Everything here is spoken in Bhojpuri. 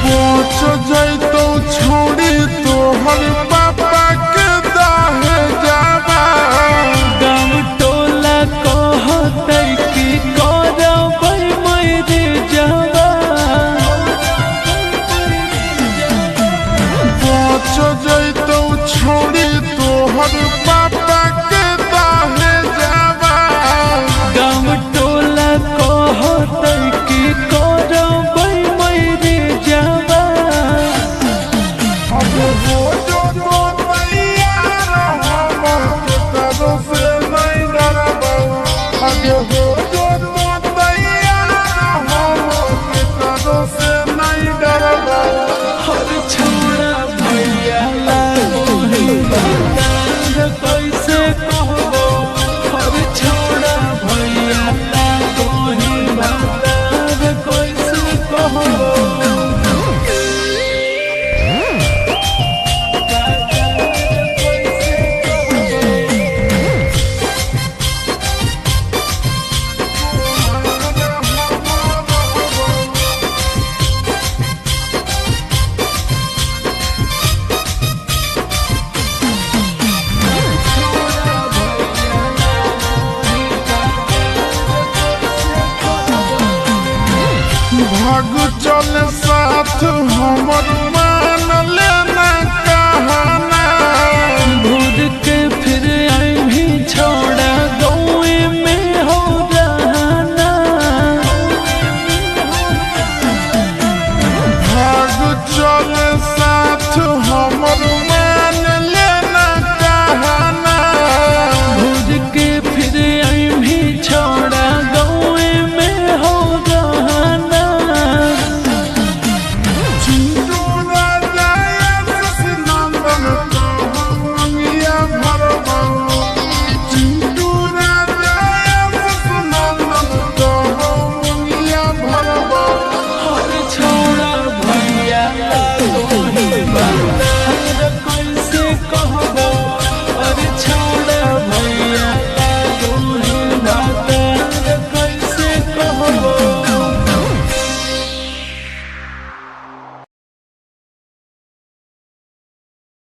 पहुँच जैतो छोड़ी तोहर पापा के दाहे जावा। गाँव टोला कहते कि करबै मर जावा। पहुँच जैतो छोड़ी तोहर पापा के दाहे जावा। गाँव टोला कहते कि करबै मर जावा। अब हो जो तो तैयार हम करो से नहीं डरबो। अब हो जो तो तैयार हम करो से नहीं डरबो। हर छोड़ा भैया लागोही बतार कैसे कहबो। हर छोड़ा भैया लागोही बतार कैसे कहबो। भाग चल साथ हमर मान लेना कहना। भूल के फिर आई भी छोड़